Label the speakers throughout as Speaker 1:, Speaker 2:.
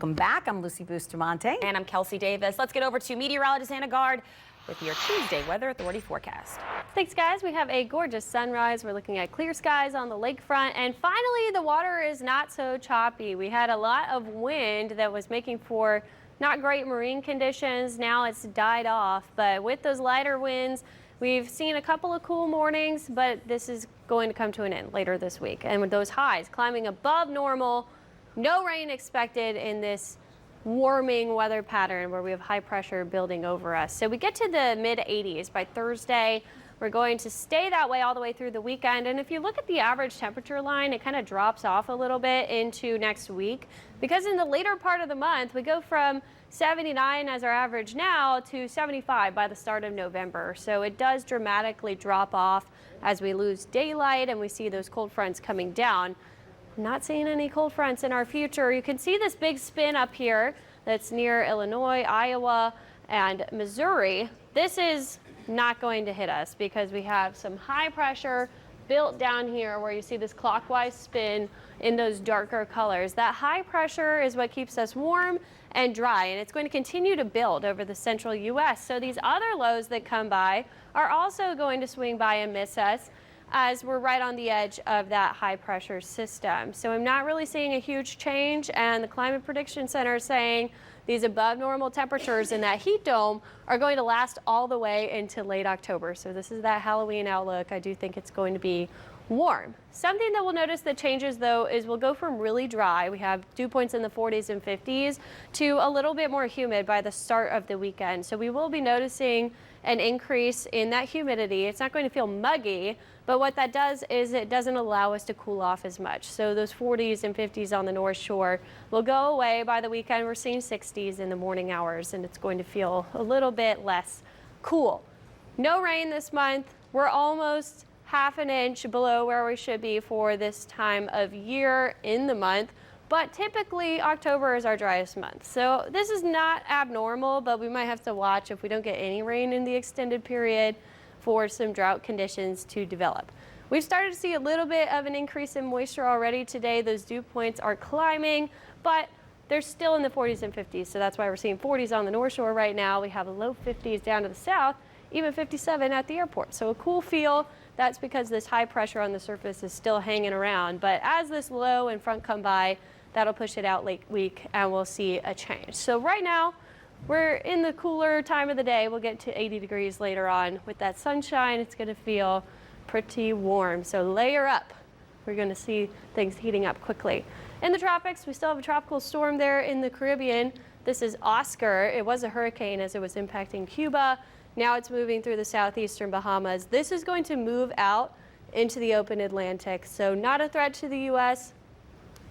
Speaker 1: Welcome back. I'm Lucy Bustamante.
Speaker 2: And I'm Kelsey Davis. Let's get over to meteorologist Anna Gard with your Tuesday Weather Authority forecast.
Speaker 3: Thanks, guys. We have a gorgeous sunrise. We're looking at clear skies on the lakefront. And finally, the water is not so choppy. We had a lot of wind that was making for not great marine conditions. Now it's died off. But with those lighter winds, we've seen a couple of cool mornings, but this is going to come to an end later this week. And with those highs climbing above normal, no rain expected in this warming weather pattern where we have high pressure building over us. So we get to the mid 80s by Thursday. We're going to stay that way all the way through the weekend. And if you look at the average temperature line, it kind of drops off a little bit into next week, because in the later part of the month, we go from 79 as our average now to 75 by the start of November. So it does dramatically drop off as we lose daylight and we see those cold fronts coming down. Not seeing any cold fronts in our future. You can see this big spin up here that's near Illinois, Iowa, and Missouri. This is not going to hit us because we have some high pressure built down here where you see this clockwise spin in those darker colors. That high pressure is what keeps us warm and dry, and it's going to continue to build over the central U.S. So these other lows that come by are also going to swing by and miss us, as we're right on the edge of that high pressure system. So I'm not really seeing a huge change, and the Climate Prediction Center is saying these above normal temperatures in that heat dome are going to last all the way into late October. So this is that Halloween outlook. I do think it's going to be warm. Something that we'll notice that changes though is we'll go from really dry, we have dew points in the 40s and 50s, to a little bit more humid by the start of the weekend. So we will be noticing an increase in that humidity. It's not going to feel muggy, but what that does is it doesn't allow us to cool off as much. So those 40s and 50s on the North Shore will go away by the weekend. We're seeing 60s in the morning hours, and it's going to feel a little bit less cool. No rain this month. We're almost half an inch below where we should be for this time of year in the month. But typically October is our driest month. So this is not abnormal, but we might have to watch if we don't get any rain in the extended period for some drought conditions to develop. We've started to see a little bit of an increase in moisture already today. Those dew points are climbing, but they're still in the 40s and 50s. So that's why we're seeing 40s on the North Shore right now. We have a low 50s down to the south, even 57 at the airport. So a cool feel. That's because this high pressure on the surface is still hanging around. But as this low and front come by, that'll push it out late week and we'll see a change. So right now, we're in the cooler time of the day. We'll get to 80 degrees later on. With that sunshine, it's going to feel pretty warm. So layer up. We're going to see things heating up quickly. In the tropics, we still have a tropical storm there in the Caribbean. This is Oscar. It was a hurricane as it was impacting Cuba. Now it's moving through the southeastern Bahamas. This is going to move out into the open Atlantic. So not a threat to the U.S.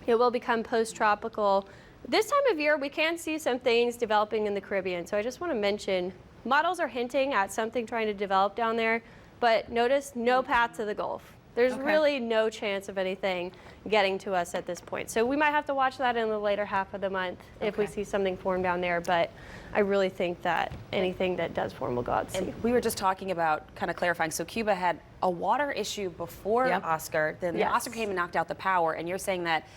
Speaker 3: It will become post-tropical. This time of year, we can see some things developing in the Caribbean. So I just want to mention, models are hinting at something trying to develop down there, but notice no path to the Gulf. There's really no chance of anything getting to us at this point. So we might have to watch that in the later half of the month if we see something form down there. But I really think that anything that does form will go out to sea.
Speaker 2: We were just talking about kind of clarifying. So Cuba had a water issue before Oscar. Then Oscar came and knocked out the power. And you're saying that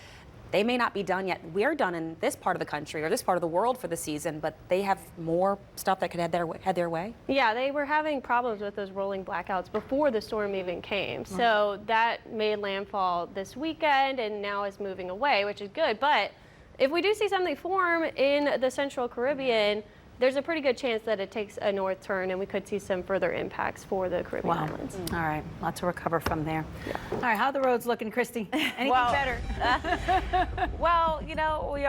Speaker 2: they may not be done yet. We're done in this part of the country or this part of the world for the season, but they have more stuff that could head their way?
Speaker 3: Yeah, they were having problems with those rolling blackouts before the storm even came. So that made landfall this weekend and now is moving away, which is good. But if we do see something form in the Central Caribbean, there's a pretty good chance that it takes a north turn and we could see some further impacts for the Caribbean islands.
Speaker 1: All right, lots to recover from there. All right, how are the roads looking, Christy? Anything better?
Speaker 2: Well, you know, we are